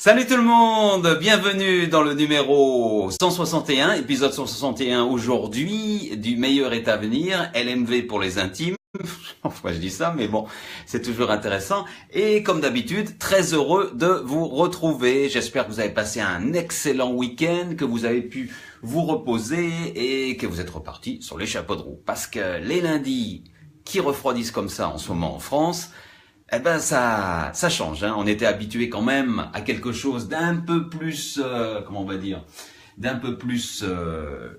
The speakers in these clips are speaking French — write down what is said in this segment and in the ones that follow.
Salut tout le monde, bienvenue dans le numéro 161, épisode 161 aujourd'hui, du meilleur est à venir, LMV pour les intimes. Pourquoi je dis ça, mais bon, c'est toujours intéressant. Et comme d'habitude, très heureux de vous retrouver. J'espère que vous avez passé un excellent week-end, que vous avez pu vous reposer et que vous êtes repartis sur les chapeaux de roue. Parce que les lundis qui refroidissent comme ça en ce moment en France, eh ben ça change. Hein. On était habitué quand même à quelque chose d'un peu plus, comment on va dire, d'un peu plus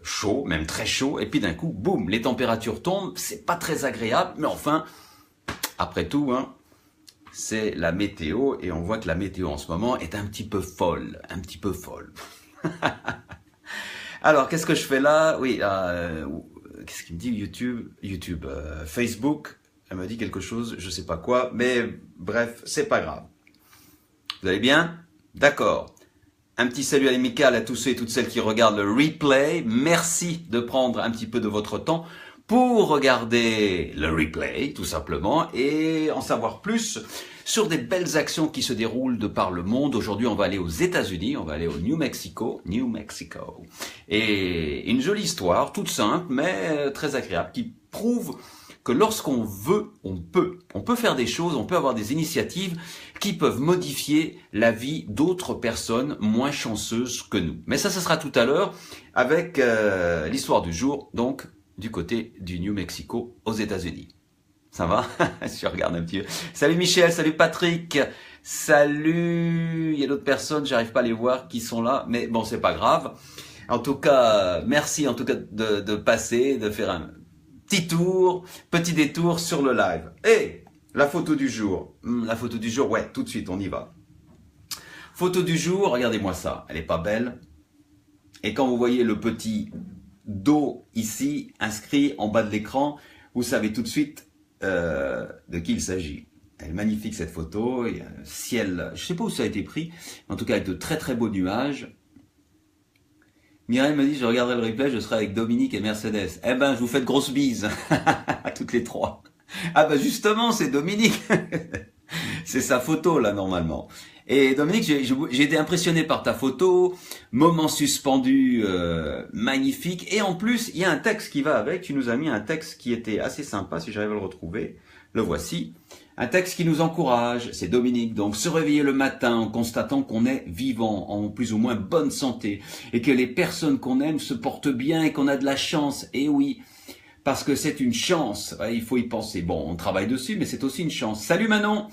chaud, même très chaud. Et puis d'un coup, boum, les températures tombent. C'est pas très agréable, mais enfin, après tout, hein, c'est la météo et on voit que la météo en ce moment est un petit peu folle, un petit peu folle. Alors, qu'est-ce que je fais là? Oui, qu'est-ce qu'il me dit YouTube, Facebook. Elle m'a dit quelque chose, je sais pas quoi, mais bref, c'est pas grave. Vous allez bien? D'accord. Un petit salut amical à tous ceux et toutes celles qui regardent le replay. Merci de prendre un petit peu de votre temps pour regarder le replay, tout simplement, et en savoir plus sur des belles actions qui se déroulent de par le monde. Aujourd'hui, on va aller aux États-Unis, on va aller au New Mexico, et une jolie histoire, toute simple, mais très agréable, qui prouve que lorsqu'on veut, on peut. On peut faire des choses, on peut avoir des initiatives qui peuvent modifier la vie d'autres personnes moins chanceuses que nous. Mais ça sera tout à l'heure avec l'histoire du jour, donc du côté du New Mexico aux États-Unis. Ça va? Je regarde un petit peu. Salut Michel, salut Patrick, salut... Il y a d'autres personnes, j'arrive pas à les voir qui sont là, mais bon, c'est pas grave. En tout cas, merci en tout cas de passer, de faire un petit détour sur le live. Et la photo du jour. La photo du jour, ouais, tout de suite, on y va. Photo du jour, regardez-moi ça. Elle est pas belle. Et quand vous voyez le petit dos ici, inscrit en bas de l'écran, vous savez tout de suite de qui il s'agit. Elle est magnifique cette photo. Il y a un ciel, je sais pas où ça a été pris, mais en tout cas avec de très très beaux nuages. Mireille me dit, je regarderai le replay, je serai avec Dominique et Mercedes. Eh ben, je vous fais de grosses bises. À toutes les trois. Ah ben justement, c'est Dominique. C'est sa photo, là, normalement. Et Dominique, j'ai été impressionné par ta photo. Moment suspendu, magnifique. Et en plus, il y a un texte qui va avec. Tu nous as mis un texte qui était assez sympa, si j'arrive à le retrouver. Le voici. Un texte qui nous encourage, c'est Dominique, donc se réveiller le matin en constatant qu'on est vivant, en plus ou moins bonne santé, et que les personnes qu'on aime se portent bien et qu'on a de la chance. Et oui, parce que c'est une chance, il faut y penser. Bon, on travaille dessus, mais c'est aussi une chance. Salut Manon,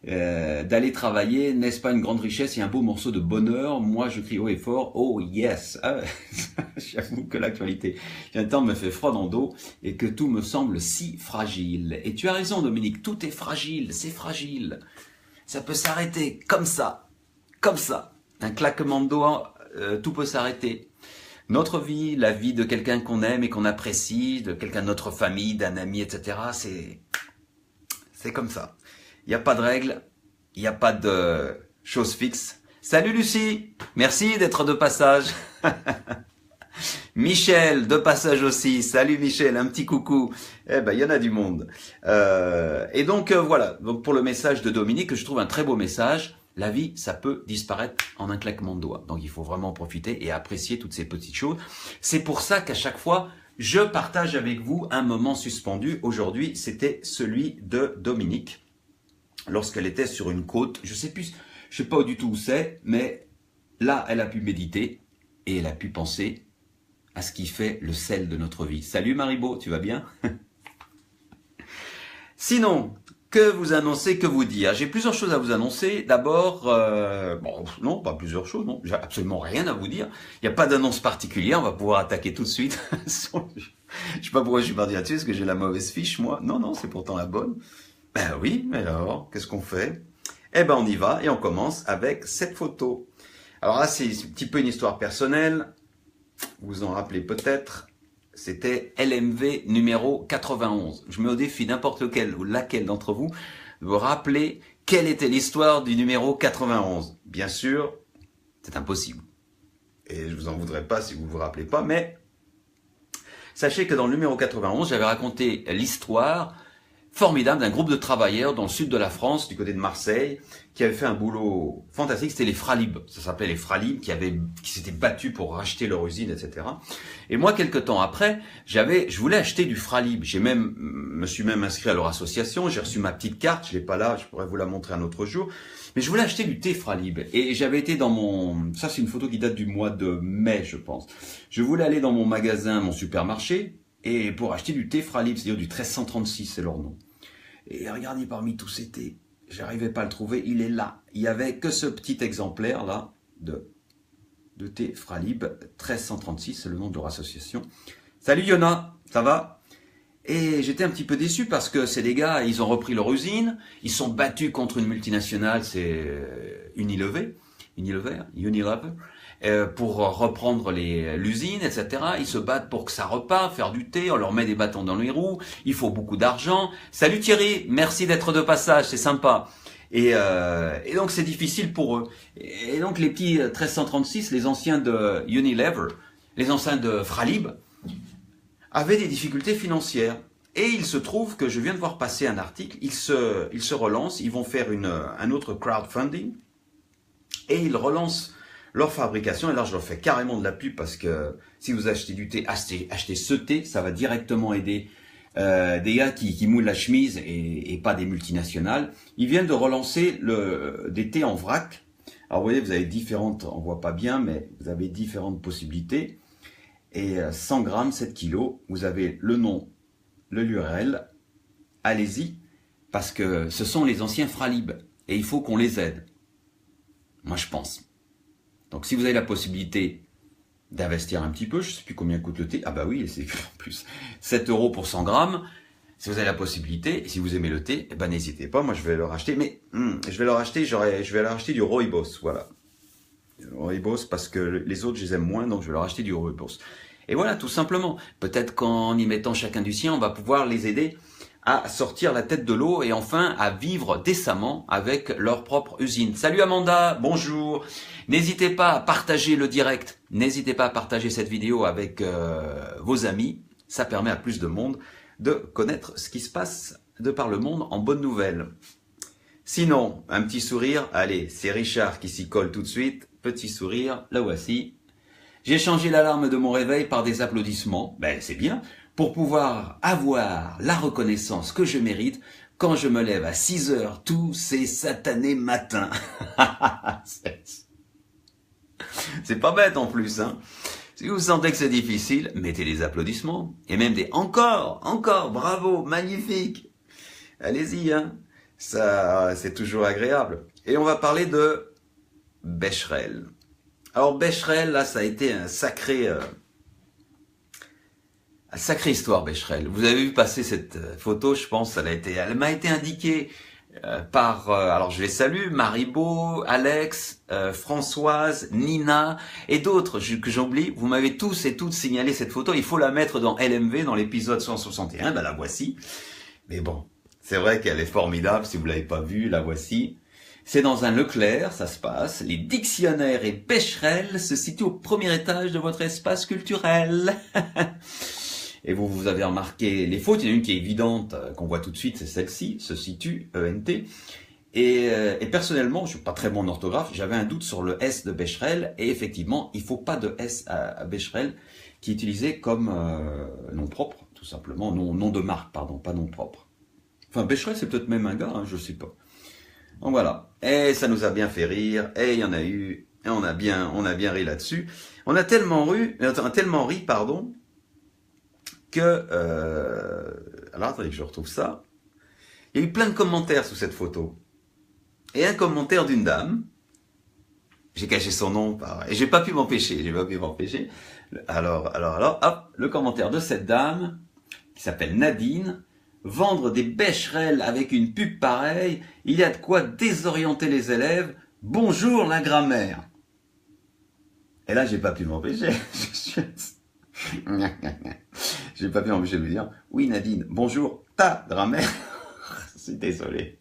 d'aller travailler, n'est-ce pas une grande richesse et un beau morceau de bonheur? Moi, je crie haut et fort, oh yes. Ah, j'avoue que l'actualité, un temps me fait froid dans le dos et que tout me semble si fragile. Et tu as raison, Dominique, tout est fragile, c'est fragile. Ça peut s'arrêter comme ça, un claquement de doigts, tout peut s'arrêter. Notre vie, la vie de quelqu'un qu'on aime et qu'on apprécie, de quelqu'un de notre famille, d'un ami, etc., c'est comme ça. Il n'y a pas de règles, il n'y a pas de choses fixes. Salut Lucie, merci d'être de passage. Michel, de passage aussi. Salut Michel, un petit coucou. Eh ben, il y en a du monde. Et donc voilà, donc pour le message de Dominique, que je trouve un très beau message. La vie, ça peut disparaître en un claquement de doigts. Donc il faut vraiment profiter et apprécier toutes ces petites choses. C'est pour ça qu'à chaque fois, je partage avec vous un moment suspendu. Aujourd'hui, c'était celui de Dominique. Lorsqu'elle était sur une côte, je sais pas du tout où c'est, mais là, elle a pu méditer et elle a pu penser à ce qui fait le sel de notre vie. Salut Maribo, tu vas bien? Sinon, que vous annoncer, que vous dire? J'ai plusieurs choses à vous annoncer. D'abord, bon, non, pas plusieurs choses, non, j'ai absolument rien à vous dire. Il n'y a pas d'annonce particulière, on va pouvoir attaquer tout de suite. Je sais pas pourquoi je suis parti là-dessus, est-ce que j'ai la mauvaise fiche, moi? Non, c'est pourtant la bonne. Ben oui, mais alors, qu'est-ce qu'on fait? Eh ben on y va et on commence avec cette photo. Alors là, c'est un petit peu une histoire personnelle. Vous vous en rappelez peut-être. C'était LMV numéro 91. Je mets au défi n'importe lequel ou laquelle d'entre vous de vous rappeler quelle était l'histoire du numéro 91. Bien sûr, c'est impossible. Et je vous en voudrais pas si vous vous rappelez pas, mais sachez que dans le numéro 91, j'avais raconté l'histoire formidable d'un groupe de travailleurs dans le sud de la France, du côté de Marseille, qui avait fait un boulot fantastique. C'était les Fralib, ça s'appelait les Fralib, qui s'étaient battus pour racheter leur usine, etc. Et moi, quelques temps après, je voulais acheter du Fralib. Me suis même inscrit à leur association. J'ai reçu ma petite carte, je l'ai pas là, je pourrais vous la montrer un autre jour. Mais je voulais acheter du thé Fralib. Et j'avais été ça c'est une photo qui date du mois de mai, je pense. Je voulais aller dans mon magasin, mon supermarché, et pour acheter du thé Fralib, c'est-à-dire du 1336, c'est leur nom. Et regardez, parmi tous ces thés, j'arrivais pas à le trouver, il est là. Il y avait que ce petit exemplaire là de thé Fralib 1336, c'est le nom de leur association. Salut Yona, ça va? Et j'étais un petit peu déçu parce que c'est des gars, ils ont repris leur usine, ils sont battus contre une multinationale, c'est Unilever, pour reprendre l'usine, etc. Ils se battent pour que ça reparte, faire du thé, on leur met des bâtons dans les roues, il faut beaucoup d'argent. Salut Thierry, merci d'être de passage, c'est sympa. Et donc c'est difficile pour eux. Et donc les petits 1336, les anciens de Unilever, les anciens de Fralib, avaient des difficultés financières. Et il se trouve que je viens de voir passer un article, ils se relancent, ils vont faire un autre crowdfunding, et ils relancent leur fabrication. Et là je leur fais carrément de la pub parce que si vous achetez du thé, achetez ce thé, ça va directement aider des gars qui moulent la chemise et pas des multinationales. Ils viennent de relancer des thés en vrac. Alors vous voyez, vous avez différentes, on voit pas bien, mais vous avez différentes possibilités. Et 100 grammes, 7 kilos, vous avez le nom, l'URL, allez-y, parce que ce sont les anciens Fralib, et il faut qu'on les aide. Moi je pense. Donc si vous avez la possibilité d'investir un petit peu, je ne sais plus combien coûte le thé, ah bah oui, c'est en plus 7 € pour 100 grammes, si vous avez la possibilité, et si vous aimez le thé, eh ben n'hésitez pas, moi je vais leur acheter, mais je vais leur acheter du Rooibos, voilà. Rooibos, parce que les autres je les aime moins, donc je vais leur acheter du Rooibos. Et voilà, tout simplement. Peut-être qu'en y mettant chacun du sien, on va pouvoir les aider à sortir la tête de l'eau et enfin à vivre décemment avec leur propre usine. Salut Amanda, bonjour. N'hésitez pas à partager le direct, n'hésitez pas à partager cette vidéo avec vos amis. Ça permet à plus de monde de connaître ce qui se passe de par le monde en bonnes nouvelles. Sinon, un petit sourire, allez, c'est Richard qui s'y colle tout de suite. Petit sourire, la voici. J'ai changé l'alarme de mon réveil par des applaudissements, ben c'est bien, pour pouvoir avoir la reconnaissance que je mérite quand je me lève à 6 heures tous ces satanés matins. C'est pas bête en plus, hein. Si vous sentez que c'est difficile, mettez des applaudissements, et même des encore, bravo, magnifique. Allez-y, hein. Ça, c'est toujours agréable. Et on va parler de Becherel. Alors Becherel, là, ça a été une sacrée histoire, Becherel. Vous avez vu passer cette photo, je pense, elle m'a été indiquée par, alors je les salue, Maribo, Alex, Françoise, Nina et d'autres que j'oublie. Vous m'avez tous et toutes signalé cette photo. Il faut la mettre dans LMV, dans l'épisode 161. Ben la voici. Mais bon, c'est vrai qu'elle est formidable. Si vous l'avez pas vue, la voici. C'est dans un Leclerc, ça se passe. Les dictionnaires et Becherel se situent au premier étage de votre espace culturel. Et vous avez remarqué les fautes. Il y en a une qui est évidente, qu'on voit tout de suite, c'est celle-ci, se situe, ENT. Et personnellement, je suis pas très bon en orthographe, j'avais un doute sur le S de Becherel. Et effectivement, il faut pas de S à Becherel, qui est utilisé comme nom propre, tout simplement. Nom de marque, pardon, pas nom propre. Enfin, Becherel, c'est peut-être même un gars, hein, je sais pas. Donc voilà, et ça nous a bien fait rire, et il y en a eu, et on a bien ri là-dessus. On a tellement ri, que, alors attendez que je retrouve ça. Il y a eu plein de commentaires sous cette photo. Et un commentaire d'une dame, j'ai caché son nom, et j'ai pas pu m'empêcher. Alors, hop, le commentaire de cette dame, qui s'appelle Nadine. Vendre des Becherel avec une pub pareille, il y a de quoi désorienter les élèves. Bonjour la grammaire. Et là, j'ai pas pu m'empêcher. J'ai pas pu m'empêcher de lui dire, oui Nadine, bonjour ta grammaire. Je suis désolé.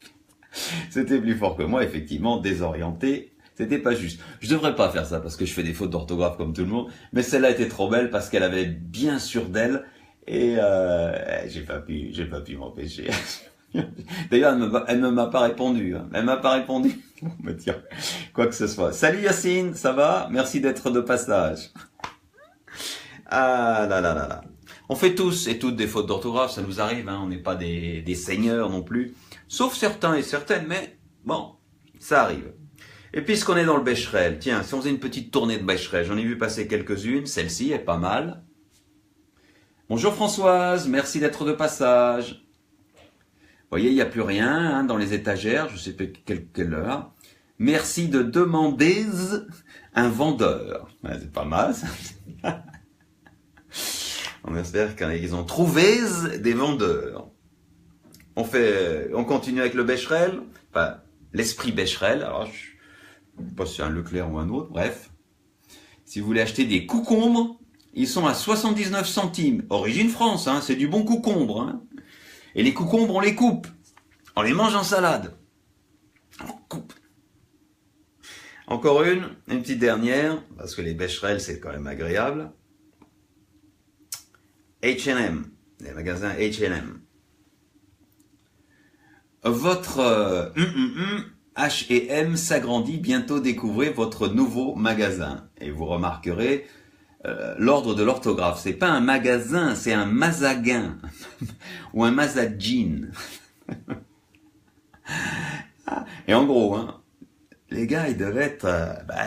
C'était plus fort que moi, effectivement, désorienté. C'était pas juste. Je devrais pas faire ça parce que je fais des fautes d'orthographe comme tout le monde, mais celle-là était trop belle parce qu'elle avait bien sûr d'elle. Et j'ai pas pu m'empêcher. D'ailleurs, elle ne m'a pas répondu. Hein. Elle m'a pas répondu. Bah, tiens, quoi que ce soit. Salut Yacine, ça va? Merci d'être de passage. Ah là là là là. On fait tous et toutes des fautes d'orthographe, ça nous arrive. Hein. On n'est pas des seigneurs non plus. Sauf certains et certaines, mais bon, ça arrive. Et puisqu'on est dans le Becherel, tiens, si on faisait une petite tournée de Becherel, j'en ai vu passer quelques-unes, celle-ci est pas mal. Bonjour Françoise, merci d'être de passage. Vous voyez, il n'y a plus rien hein, dans les étagères, je sais pas quelle heure. Merci de demander un vendeur. Ouais, c'est pas mal ça. On espère qu'ils ont trouvé des vendeurs. On continue avec le Becherel, enfin l'esprit Becherel. Alors, je sais pas si c'est un Leclerc ou un autre, bref. Si vous voulez acheter des coucombres, ils sont à 79 centimes. Origine France, hein, c'est du bon coucombre. Hein. Et les coucombres, on les coupe. On les mange en salade. On coupe. Encore une petite dernière, parce que les Becherel, c'est quand même agréable. H&M, les magasins H&M. Votre H&M s'agrandit, bientôt découvrez votre nouveau magasin. Et vous remarquerez l'ordre de l'orthographe. C'est pas un magasin, c'est un mazaguin ou un mazagin. Et en gros, hein, les gars, ils devaient être,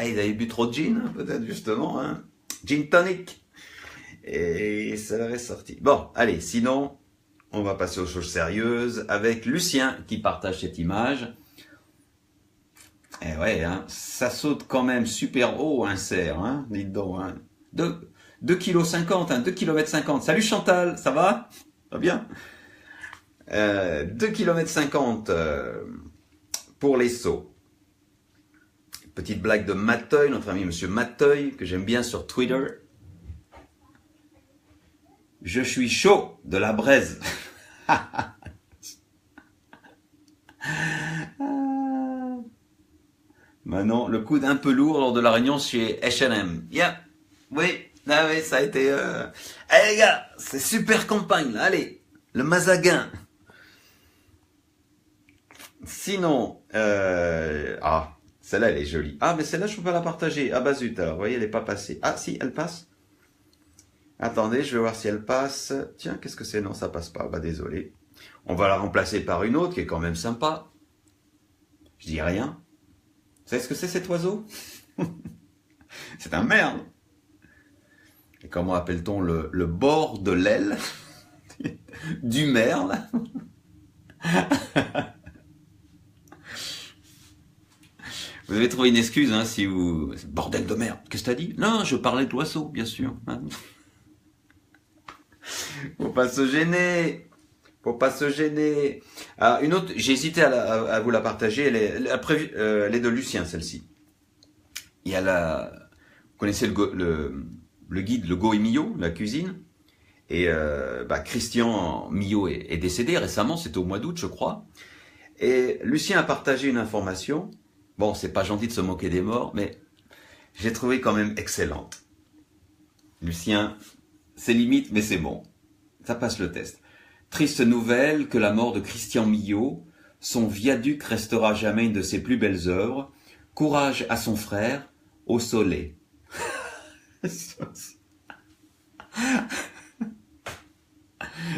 ils avaient bu trop de gin, hein, peut-être justement, hein, gin tonic. Et ça leur est sorti. Bon, allez, sinon, on va passer aux choses sérieuses avec Lucien qui partage cette image. Et ouais, hein, ça saute quand même super haut, un cerf, hein, dites donc, hein. 2,50 kg, hein, 2,50 km. Salut Chantal, ça va? Ça va bien? 2,50 km pour les sauts. Petite blague de Mateuil, notre ami monsieur Mateuil, que j'aime bien sur Twitter. Je suis chaud de la braise. Maintenant, le coude un peu lourd lors de la réunion chez H&M. Yeah, oui, ah oui, ça a été... Allez les gars, c'est super campagne là, allez, le mazaguin. Sinon, celle-là elle est jolie. Ah, mais celle-là je peux pas la partager. Ah bah zut, alors, vous voyez, elle est pas passée. Ah si, elle passe. Attendez, je vais voir si elle passe. Tiens, qu'est-ce que c'est? Non, ça passe pas. Bah désolé. On va la remplacer par une autre qui est quand même sympa. Je dis rien. Vous savez ce que c'est cet oiseau? C'est un merle. Et comment appelle-t-on le bord de l'aile du merle? Vous avez trouvé une excuse, hein, si vous... Bordel de merde, qu'est-ce que t'as dit? Non, je parlais de l'oiseau, bien sûr. Hein. Faut pas se gêner. Faut pas se gêner. Ah, une autre, j'ai hésité à vous la partager, elle est de Lucien, celle-ci. Il y a vous connaissez le guide, le Go et Millot, la cuisine. Et Christian Millot est décédé récemment, c'était au mois d'août, je crois. Et Lucien a partagé une information. Bon, c'est pas gentil de se moquer des morts, mais j'ai trouvé quand même excellente. Lucien, c'est limite, mais c'est bon. Ça passe le test. Triste nouvelle que la mort de Christian Millot. Son viaduc restera jamais une de ses plus belles œuvres. Courage à son frère, au soleil.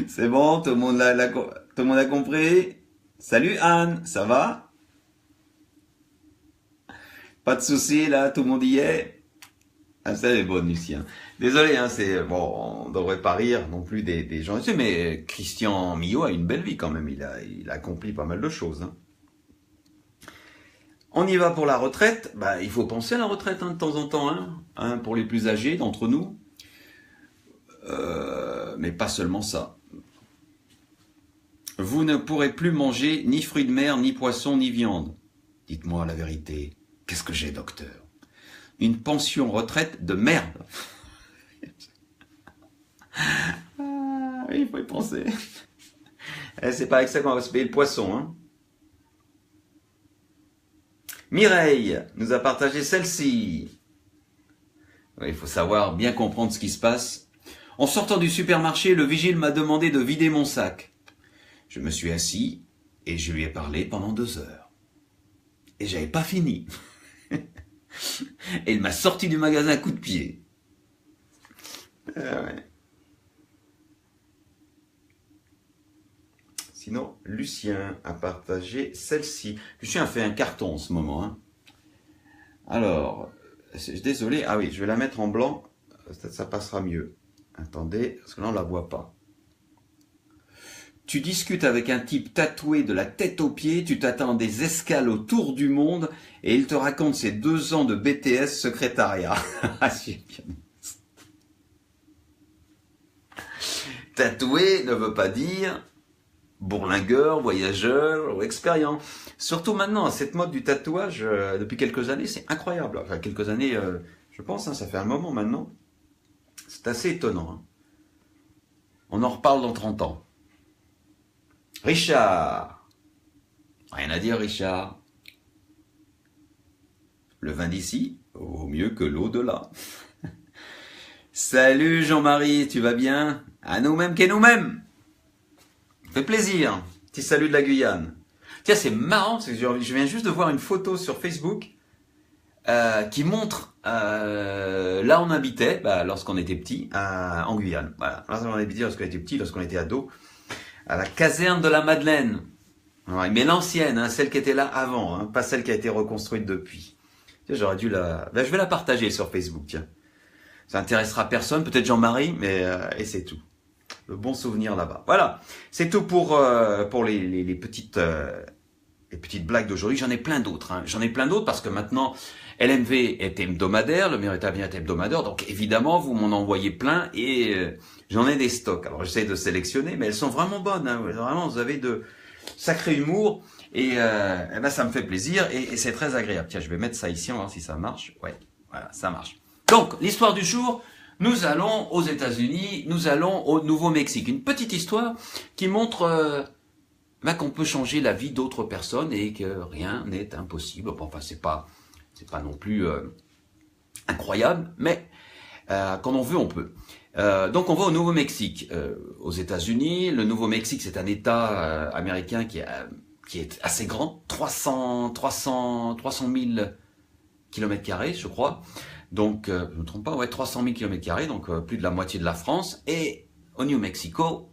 C'est bon, tout le monde a compris. Salut Anne, ça va? Pas de soucis là, tout le monde y est. Ah, ça est bon, Lucien. Désolé, hein, on devrait pas rire non plus des gens ici, mais Christian Millot a une belle vie quand même. Il a accompli pas mal de choses. Hein. On y va pour la retraite. Il faut penser à la retraite de temps en temps, hein, pour les plus âgés d'entre nous. Mais pas seulement ça. Vous ne pourrez plus manger ni fruits de mer, ni poissons, ni viande. Dites-moi la vérité. Qu'est-ce que j'ai, docteur? Une pension retraite de merde. Oui, il faut y penser. C'est pas avec ça qu'on va se payer le poisson. Hein. Mireille nous a partagé celle-ci. Oui, il faut savoir bien comprendre ce qui se passe. En sortant du supermarché, le vigile m'a demandé de vider mon sac. Je me suis assis, Et je lui ai parlé pendant 2 heures. Et j'avais pas fini. Et il m'a sorti du magasin à coups de pied. Ouais. Sinon, Lucien a partagé celle-ci. Lucien a fait un carton en ce moment. Hein. Alors, désolé. Ah oui, je vais la mettre en blanc. Peut-être ça passera mieux. Attendez, parce que là on la voit pas. Tu discutes avec un type tatoué de la tête aux pieds, tu t'attends des escales autour du monde et il te raconte ses 2 ans de BTS secrétariat. Tatoué ne veut pas dire bourlingueur, voyageur ou expérient. Surtout maintenant, cette mode du tatouage, depuis quelques années, c'est incroyable. Enfin, quelques années, je pense, hein, ça fait un moment maintenant. C'est assez étonnant. Hein. On en reparle dans 30 ans. Richard. Rien à dire, Richard. Le vin d'ici vaut mieux que l'eau de là. Salut Jean-Marie, tu vas bien? À nous-mêmes qu'est nous-mêmes. Fait plaisir. Petit salut de la Guyane. Tiens, c'est marrant, parce que je viens juste de voir une photo sur Facebook qui montre là où on habitait lorsqu'on était petit, en Guyane. Voilà, là où on habitait lorsqu'on était petit, lorsqu'on était ado, à la caserne de la Madeleine. Ouais, mais l'ancienne, hein, celle qui était là avant, hein, pas celle qui a été reconstruite depuis. Tiens, j'aurais dû la... je vais la partager sur Facebook, tiens. Ça intéressera personne, peut-être Jean-Marie, mais et c'est tout. Le bon souvenir là-bas. Voilà, c'est tout pour les petites blagues d'aujourd'hui. J'en ai plein d'autres. Hein. J'en ai plein d'autres parce que maintenant, LMV est hebdomadaire, le Mérite Avenir est hebdomadaire. Donc évidemment, vous m'en envoyez plein et j'en ai des stocks. Alors j'essaie de sélectionner, mais elles sont vraiment bonnes. Hein. Vraiment, vous avez de sacré humour et ben, ça me fait plaisir et c'est très agréable. Tiens, je vais mettre ça ici, on va voir si ça marche. Ouais, voilà, ça marche. Donc, l'histoire du jour, nous allons aux États-Unis, nous allons au Nouveau-Mexique. Une petite histoire qui montre qu'on peut changer la vie d'autres personnes et que rien n'est impossible. Bon, enfin, c'est pas non plus incroyable, mais quand on veut, on peut. Donc, on va au Nouveau-Mexique, aux États-Unis. Le Nouveau-Mexique, c'est un État américain qui est assez grand, 300 000 km², je crois. Donc, je ne me trompe pas, ouais, 300 000 km², donc plus de la moitié de la France. Et au New Mexico,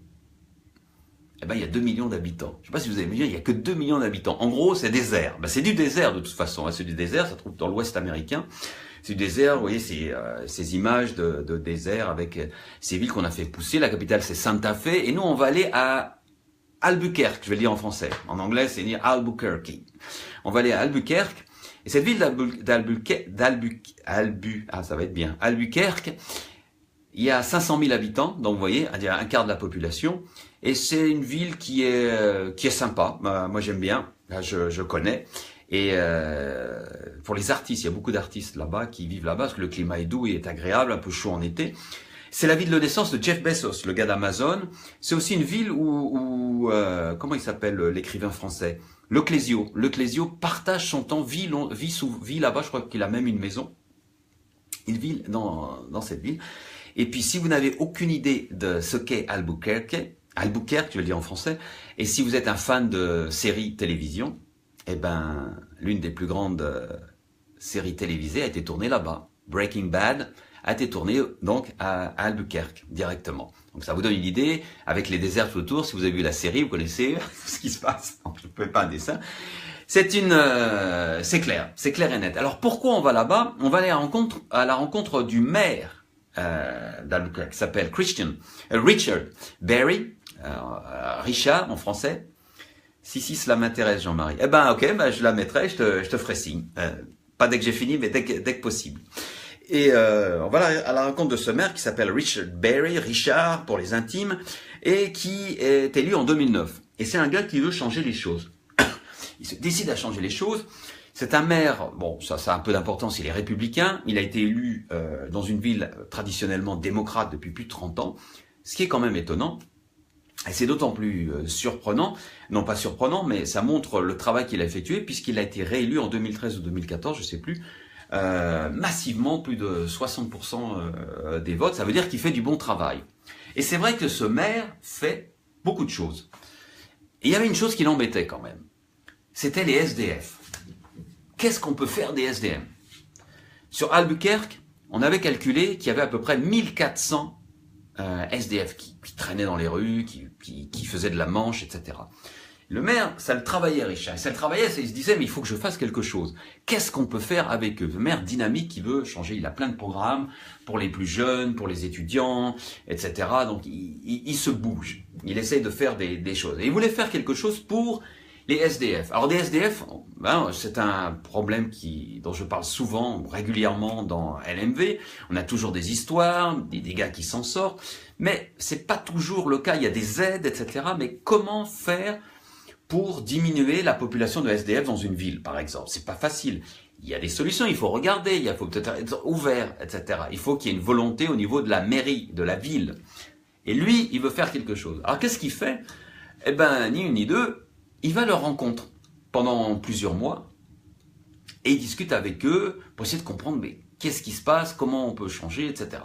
eh ben, il y a 2 millions d'habitants. Je ne sais pas si vous avez vu, il n'y a que 2 millions d'habitants. En gros, c'est désert. Ben, c'est du désert de toute façon. Hein. C'est du désert, ça se trouve dans l'ouest américain. C'est du désert, vous voyez, ces images de désert avec ces villes qu'on a fait pousser. La capitale, c'est Santa Fe. Et nous, on va aller à Albuquerque, je vais le dire en français. En anglais, c'est dire Albuquerque. On va aller à Albuquerque. Et cette ville d'Albuquerque, ça va être bien, Albuquerque, il y a 500 000 habitants, donc vous voyez, il y a un quart de la population, et c'est une ville qui est sympa, moi j'aime bien, là, je connais, et pour les artistes, il y a beaucoup d'artistes là-bas qui vivent là-bas, parce que le climat est doux et est agréable, un peu chaud en été. C'est la ville de naissance de Jeff Bezos, le gars d'Amazon. C'est aussi une ville où comment il s'appelle l'écrivain français? Le Clésio partage son temps, vit là-bas, je crois qu'il a même une maison. Il vit dans cette ville. Et puis si vous n'avez aucune idée de ce qu'est Albuquerque, je vais le dire en français, et si vous êtes un fan de séries télévision, eh ben, l'une des plus grandes séries télévisées a été tournée là-bas. Breaking Bad a été tournée donc à Albuquerque directement. Donc ça vous donne une idée, avec les déserts tout autour, si vous avez vu la série, vous connaissez ce qui se passe. Je ne pouvais pas un dessin. C'est clair et net. Alors pourquoi on va là-bas? On va aller à la rencontre du maire d'Albuquerque, qui s'appelle Richard Berry, Richard en français. Si cela m'intéresse, Jean-Marie. Eh ben ok, je la mettrai, je te ferai signe. Pas dès que j'ai fini, mais dès que possible. Et on va à la rencontre de ce maire qui s'appelle Richard pour les intimes, et qui est élu en 2009. Et c'est un gars qui veut changer les choses. Il se décide à changer les choses. C'est un maire, bon, ça a un peu d'importance, il est républicain. Il a été élu dans une ville traditionnellement démocrate depuis plus de 30 ans, ce qui est quand même étonnant. Et c'est d'autant plus surprenant, non pas surprenant, mais ça montre le travail qu'il a effectué, puisqu'il a été réélu en 2013 ou 2014, je sais plus, massivement, plus de 60% des votes. Ça veut dire qu'il fait du bon travail. Et c'est vrai que ce maire fait beaucoup de choses. Et il y avait une chose qui l'embêtait quand même. C'était les SDF. Qu'est-ce qu'on peut faire des SDF? Sur Albuquerque, on avait calculé qu'il y avait à peu près 1400 SDF qui traînaient dans les rues, qui faisaient de la manche, etc. Le maire, ça le travaillait, Richard. Ça le travaillait, il se disait, mais il faut que je fasse quelque chose. Qu'est-ce qu'on peut faire avec eux? Le maire dynamique qui veut changer, il a plein de programmes pour les plus jeunes, pour les étudiants, etc. Donc, il se bouge. Il essaye de faire des choses. Et il voulait faire quelque chose pour les SDF. Alors, des SDF, c'est un problème dont je parle souvent, régulièrement dans LMV. On a toujours des histoires, des gars qui s'en sortent. Mais c'est pas toujours le cas. Il y a des aides, etc. Mais comment faire pour diminuer la population de SDF dans une ville, par exemple? C'est pas facile. Il y a des solutions, il faut regarder, il faut peut-être être ouvert, etc. Il faut qu'il y ait une volonté au niveau de la mairie, de la ville. Et lui, il veut faire quelque chose. Alors qu'est-ce qu'il fait? Eh ben, ni une ni deux, il va leur rencontre pendant plusieurs mois et il discute avec eux pour essayer de comprendre mais qu'est-ce qui se passe, comment on peut changer, etc.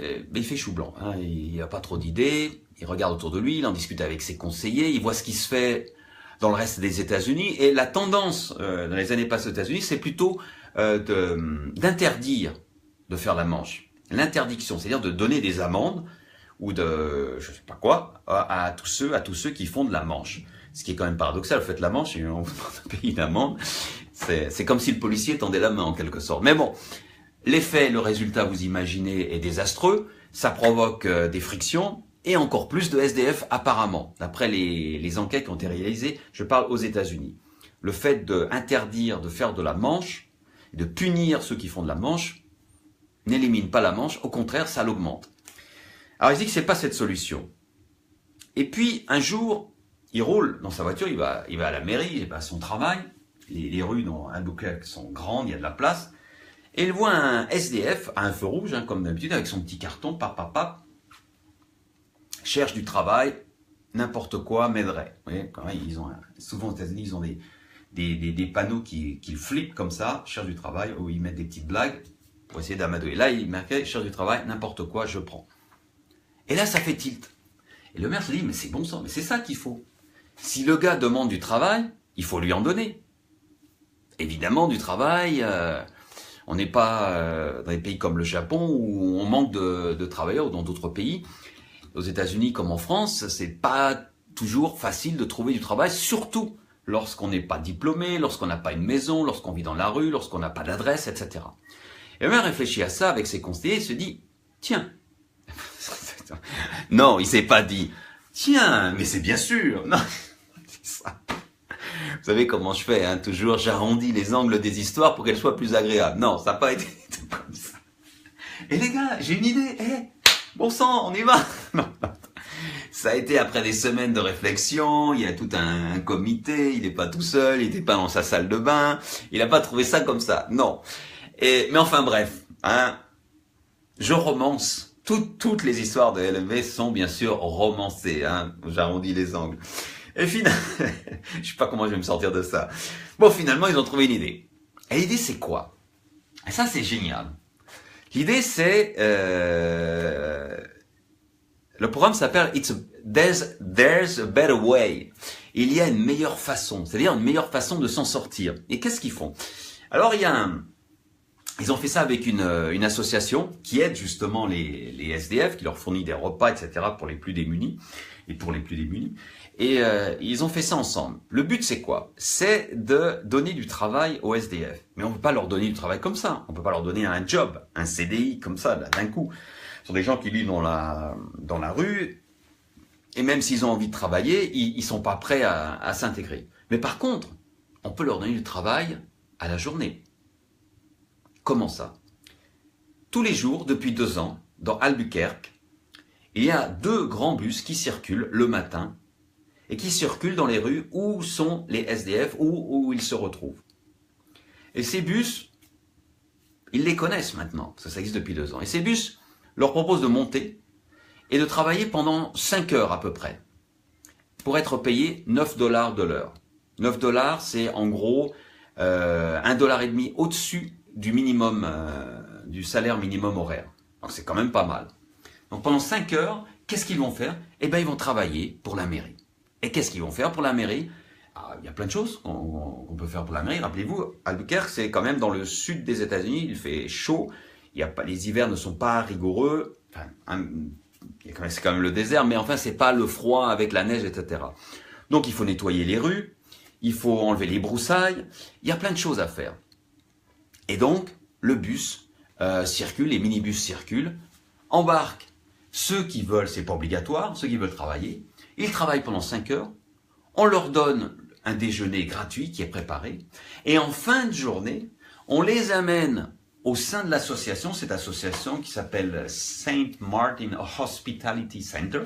Mais il fait chou blanc, hein, il n'a pas trop d'idées. Il regarde autour de lui, il en discute avec ses conseillers, il voit ce qui se fait dans le reste des États-Unis. Et la tendance dans les années passées aux États-Unis, c'est plutôt d'interdire de faire la manche. L'interdiction, c'est-à-dire de donner des amendes ou de, je sais pas quoi, à tous ceux qui font de la manche. Ce qui est quand même paradoxal, vous faites la manche et on vous demande de payer une amende. C'est comme si le policier tendait la main en quelque sorte. Mais bon, l'effet, le résultat, vous imaginez, est désastreux. Ça provoque des frictions. Et encore plus de SDF apparemment, d'après les enquêtes qui ont été réalisées, je parle aux États-Unis. Le fait d'interdire de faire de la manche, de punir ceux qui font de la manche, n'élimine pas la manche, au contraire, ça l'augmente. Alors il dit que c'est pas cette solution. Et puis un jour, il roule dans sa voiture, il va à la mairie, il va à son travail, les rues dans Albuquerque sont grandes, il y a de la place, et il voit un SDF à un feu rouge, hein, comme d'habitude, avec son petit carton, pap, cherche du travail, n'importe quoi m'aiderait. Vous voyez, quand même, souvent aux États-Unis, ils ont des panneaux qui flippent comme ça, cherche du travail, où ils mettent des petites blagues pour essayer d'amadouer. Là, il marquait cherche du travail, n'importe quoi, je prends. Et là, ça fait tilt. Et le maire se dit, mais c'est bon sang, mais c'est ça qu'il faut. Si le gars demande du travail, il faut lui en donner. Évidemment, du travail, on n'est pas dans des pays comme le Japon où on manque de travailleurs ou dans d'autres pays. Aux États-Unis comme en France, c'est pas toujours facile de trouver du travail, surtout lorsqu'on n'est pas diplômé, lorsqu'on n'a pas une maison, lorsqu'on vit dans la rue, lorsqu'on n'a pas d'adresse, etc. Et le maire réfléchit à ça avec ses conseillers et se dit, tiens, non, il s'est pas dit, tiens, mais c'est bien sûr, non, c'est ça. Vous savez comment je fais, hein, toujours, j'arrondis les angles des histoires pour qu'elles soient plus agréables. Non, ça n'a pas été comme ça. Et les gars, j'ai une idée, bon sang, on y va. Non. Ça a été après des semaines de réflexion, il y a tout un comité, il n'est pas tout seul, il n'était pas dans sa salle de bain, il n'a pas trouvé ça comme ça, non. Mais enfin bref, hein, je romance. Toutes les histoires de LMV sont bien sûr romancées, hein, j'arrondis les angles. Et finalement, je sais pas comment je vais me sortir de ça. Bon, finalement, ils ont trouvé une idée. Et l'idée, c'est quoi? Et ça, c'est génial. L'idée, c'est... le programme s'appelle There's a Better Way. Il y a une meilleure façon, c'est-à-dire une meilleure façon de s'en sortir. Et qu'est-ce qu'ils font? Alors, ils ont fait ça avec une association qui aide justement les SDF, qui leur fournit des repas, etc. pour les plus démunis et pour les plus démunis. Et ils ont fait ça ensemble. Le but, c'est quoi? C'est de donner du travail aux SDF. Mais on ne peut pas leur donner du travail comme ça. On ne peut pas leur donner un job, un CDI comme ça, d'un coup. Ce sont des gens qui vivent dans la rue. Et même s'ils ont envie de travailler, ils sont pas prêts à s'intégrer. Mais par contre, on peut leur donner du travail à la journée. Comment ça? Tous les jours, depuis 2 ans, dans Albuquerque, il y a 2 grands bus qui circulent le matin et qui circulent dans les rues où sont les SDF, où ils se retrouvent. Et ces bus, ils les connaissent maintenant, parce que ça existe depuis 2 ans. Et ces bus leur proposent de monter et de travailler pendant 5 heures à peu près, pour être payés $9 de l'heure. $9, c'est en gros $1,50 au-dessus du minimum, du salaire minimum horaire. Donc c'est quand même pas mal. Donc pendant 5 heures, qu'est-ce qu'ils vont faire? Eh bien, ils vont travailler pour la mairie. Et qu'est-ce qu'ils vont faire pour la mairie? Il y a plein de choses qu'on peut faire pour la mairie. Rappelez-vous, Albuquerque, c'est quand même dans le sud des États-Unis, il fait chaud, les hivers ne sont pas rigoureux, enfin, c'est quand même le désert, mais enfin, c'est pas le froid avec la neige, etc. Donc, il faut nettoyer les rues, il faut enlever les broussailles, il y a plein de choses à faire. Et donc, le bus circule, les minibus circulent, embarquent ceux qui veulent, c'est pas obligatoire, ceux qui veulent travailler, ils travaillent pendant 5 heures, on leur donne un déjeuner gratuit qui est préparé, et en fin de journée, on les amène au sein de l'association, cette association qui s'appelle Saint Martin Hospitality Center,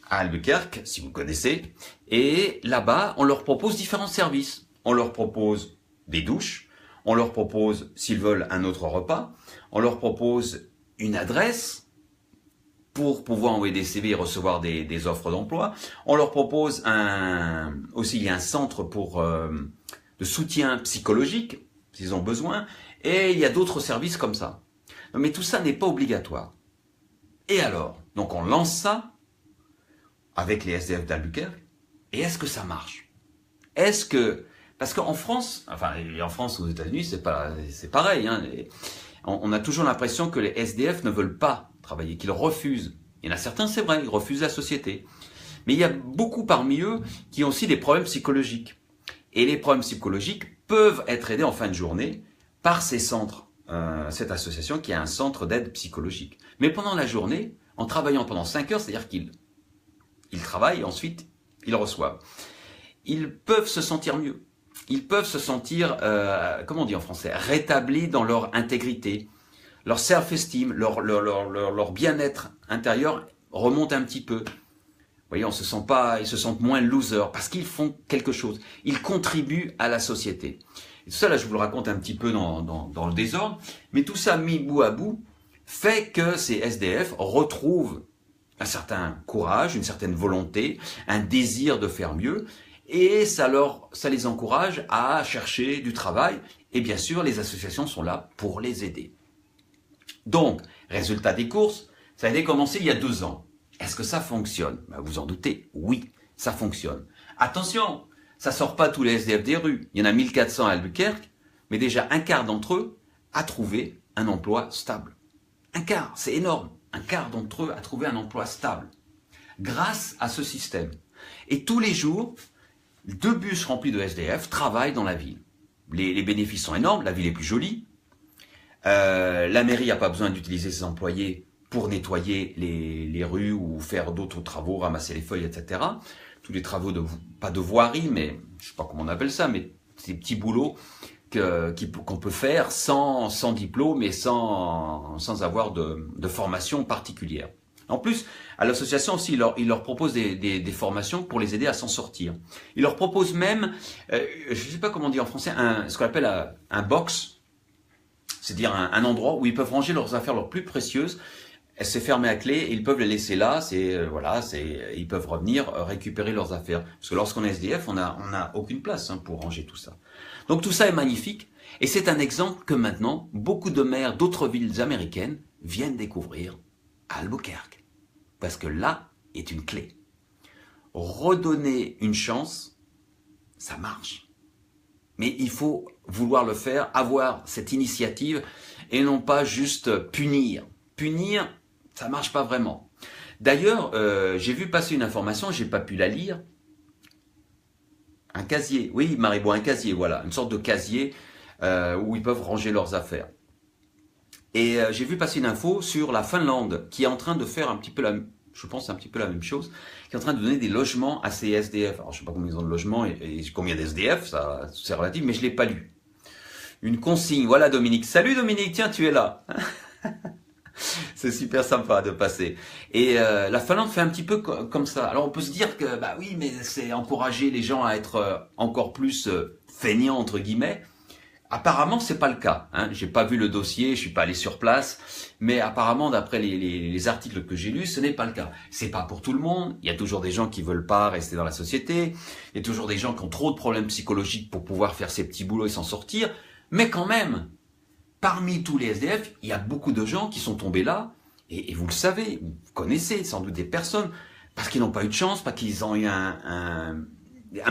à Albuquerque, si vous connaissez, et là-bas, on leur propose différents services. On leur propose des douches, on leur propose, s'ils veulent, un autre repas, on leur propose une adresse pour pouvoir envoyer des CV et recevoir des offres d'emploi, on leur propose aussi il y a un centre de soutien psychologique, s'ils ont besoin, et il y a d'autres services comme ça. Mais tout ça n'est pas obligatoire. Et alors, donc on lance ça avec les SDF d'Albuquerque, et est-ce que ça marche? Est-ce que... Parce qu'en France, enfin en France ou aux États-Unis, c'est pareil, hein, on a toujours l'impression que les SDF ne veulent pas travailler, qu'ils refusent. Il y en a certains, c'est vrai, ils refusent la société. Mais il y a beaucoup parmi eux qui ont aussi des problèmes psychologiques. Et les problèmes psychologiques peuvent être aidés en fin de journée par ces centres, cette association qui est un centre d'aide psychologique. Mais pendant la journée, en travaillant pendant 5 heures, c'est-à-dire qu'ils travaillent et ensuite ils reçoivent, ils peuvent se sentir mieux. Ils peuvent se sentir, comment on dit en français, rétablis dans leur intégrité. Leur self-esteem, leur bien-être intérieur remonte un petit peu. Vous voyez, ils se sentent moins losers parce qu'ils font quelque chose. Ils contribuent à la société. Et tout ça, là, je vous le raconte un petit peu dans le désordre. Mais tout ça, mis bout à bout, fait que ces SDF retrouvent un certain courage, une certaine volonté, un désir de faire mieux. Et ça les encourage à chercher du travail. Et bien sûr, les associations sont là pour les aider. Donc, résultat des courses, ça a été commencé il y a 2 ans. Est-ce que ça fonctionne? Vous en doutez, oui, ça fonctionne. Attention, ça sort pas tous les SDF des rues. Il y en a 1400 à Albuquerque, mais déjà un quart d'entre eux a trouvé un emploi stable. Un quart, c'est énorme. Un quart d'entre eux a trouvé un emploi stable grâce à ce système. Et tous les jours, 2 bus remplis de SDF travaillent dans la ville. Les bénéfices sont énormes, la ville est plus jolie. La mairie n'a pas besoin d'utiliser ses employés pour nettoyer les rues ou faire d'autres travaux, ramasser les feuilles, etc. Tous les travaux pas de voirie, mais je sais pas comment on appelle ça, mais ces petits boulots qu'on peut faire sans diplôme et sans avoir de formation particulière. En plus, à l'association aussi, il leur propose des formations pour les aider à s'en sortir. Il leur propose même, je ne sais pas comment dire en français, ce qu'on appelle un box, c'est-à-dire un endroit où ils peuvent ranger leurs affaires leurs plus précieuses. C'est fermé à clé et ils peuvent les laisser là. Ils peuvent revenir récupérer leurs affaires. Parce que lorsqu'on est SDF, on a aucune place pour ranger tout ça. Donc tout ça est magnifique et c'est un exemple que maintenant beaucoup de maires d'autres villes américaines viennent découvrir à Albuquerque. Parce que là est une clé. Redonner une chance, ça marche. Mais il faut vouloir le faire, avoir cette initiative et non pas juste punir. Punir, ça marche pas vraiment. D'ailleurs, j'ai vu passer une information, j'ai pas pu la lire. Un casier, oui Marie-Bo, un casier, voilà, une sorte de casier où ils peuvent ranger leurs affaires. Et j'ai vu passer une info sur la Finlande qui est en train de faire un petit peu un petit peu la même chose, qui est en train de donner des logements à ces SDF. Alors je sais pas combien ils ont de logements et combien d'SDF, ça c'est relatif, mais je l'ai pas lu. Une consigne, voilà Dominique. Salut Dominique, tiens tu es là. C'est super sympa de passer. Et la Finlande fait un petit peu comme ça. Alors on peut se dire que bah oui, mais c'est encourager les gens à être encore plus feignants entre guillemets. Apparemment, c'est pas le cas. J'ai pas vu le dossier, je suis pas allé sur place, mais apparemment, d'après les articles que j'ai lus, ce n'est pas le cas. C'est pas pour tout le monde. Il y a toujours des gens qui veulent pas rester dans la société. Il y a toujours des gens qui ont trop de problèmes psychologiques pour pouvoir faire ces petits boulots et s'en sortir. Mais quand même, parmi tous les SDF, il y a beaucoup de gens qui sont tombés là. Et vous le savez, vous connaissez sans doute des personnes parce qu'ils n'ont pas eu de chance, parce qu'ils ont eu un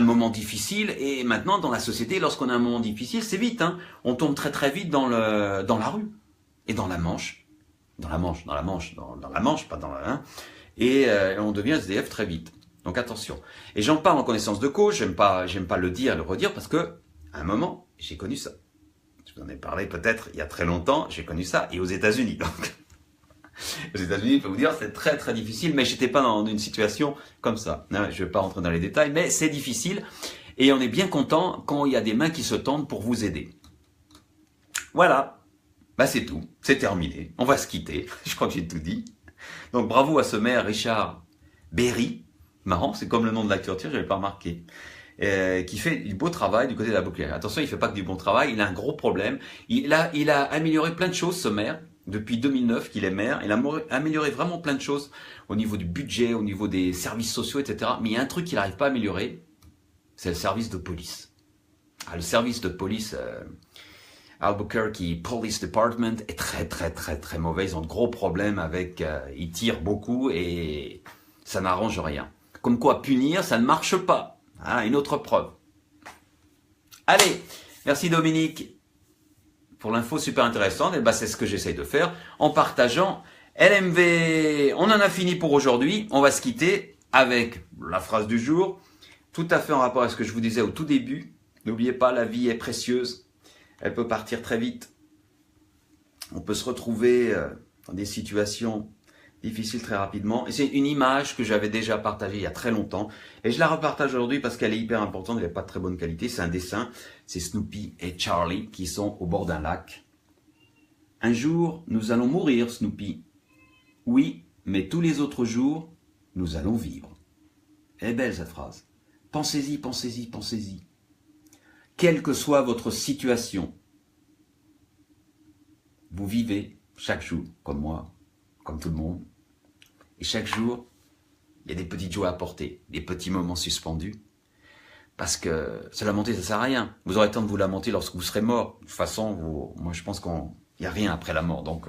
moment difficile. Et maintenant, dans la société, lorsqu'on a un moment difficile, c'est vite. Hein. On tombe très très vite dans la rue et dans la Manche. Dans la Manche, pas dans la... Hein, et on devient SDF très vite. Donc attention. Et j'en parle en connaissance de cause, j'aime pas le dire et le redire parce que, à un moment, j'ai connu ça. Je vous en ai parlé peut-être il y a très longtemps, j'ai connu ça, et aux États-Unis. Donc, aux États-Unis, je peux vous dire, c'est très très difficile, mais j'étais pas dans une situation comme ça. Non, je vais pas rentrer dans les détails, mais c'est difficile, et on est bien content quand il y a des mains qui se tendent pour vous aider. Voilà. Bah c'est tout, c'est terminé. On va se quitter. Je crois que j'ai tout dit. Donc bravo à ce maire Richard Berry. Marrant, c'est comme le nom de la clôture, je l'avais pas remarqué. Qui fait du beau travail du côté de la Beauclerc. Attention, il fait pas que du bon travail, il a un gros problème. Il a amélioré plein de choses, ce maire, depuis 2009 qu'il est maire. Il a amélioré vraiment plein de choses au niveau du budget, au niveau des services sociaux, etc. Mais il y a un truc qu'il n'arrive pas à améliorer, c'est le service de police. Ah, le service de police, Albuquerque Police Department est très très très très mauvais. Ils ont de gros problèmes avec, ils tirent beaucoup et ça n'arrange rien. Comme quoi punir, ça ne marche pas. Ah, une autre preuve. Allez, merci Dominique pour l'info super intéressante. Et ben c'est ce que j'essaye de faire en partageant. LMV, on en a fini pour aujourd'hui. On va se quitter avec la phrase du jour, tout à fait en rapport avec ce que je vous disais au tout début. N'oubliez pas, la vie est précieuse. Elle peut partir très vite. On peut se retrouver dans des situations difficiles très rapidement. Et c'est une image que j'avais déjà partagée il y a très longtemps. Et je la repartage aujourd'hui parce qu'elle est hyper importante. Elle n'est pas de très bonne qualité. C'est un dessin. C'est Snoopy et Charlie qui sont au bord d'un lac. Un jour, nous allons mourir, Snoopy. Oui, mais tous les autres jours, nous allons vivre. Elle est belle cette phrase. Pensez-y, pensez-y, pensez-y. Quelle que soit votre situation, vous vivez chaque jour, comme moi, comme tout le monde. Et chaque jour, il y a des petites joies à apporter, des petits moments suspendus. Parce que se lamenter, ça sert à rien. Vous aurez le temps de vous lamenter lorsque vous serez mort. De toute façon, moi je pense qu'il n'y a rien après la mort. Donc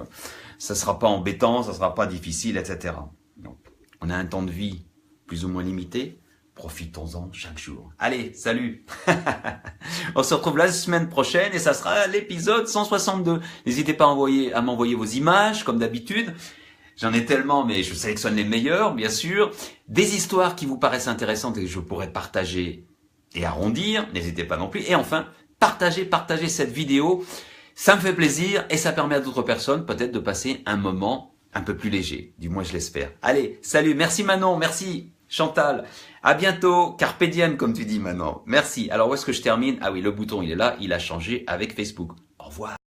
ça ne sera pas embêtant, ça ne sera pas difficile, etc. Donc, on a un temps de vie plus ou moins limité. Profitons-en chaque jour. Allez, salut. On se retrouve la semaine prochaine et ça sera l'épisode 162. N'hésitez pas à m'envoyer vos images, comme d'habitude. J'en ai tellement, mais je sélectionne les meilleurs, bien sûr. Des histoires qui vous paraissent intéressantes et que je pourrais partager et arrondir. N'hésitez pas non plus. Et enfin, partagez cette vidéo. Ça me fait plaisir et ça permet à d'autres personnes peut-être de passer un moment un peu plus léger. Du moins, je l'espère. Allez, salut. Merci Manon, merci Chantal. À bientôt. Carpe diem, comme tu dis Manon. Merci. Alors, où est-ce que je termine? Ah oui, le bouton, il est là. Il a changé avec Facebook. Au revoir.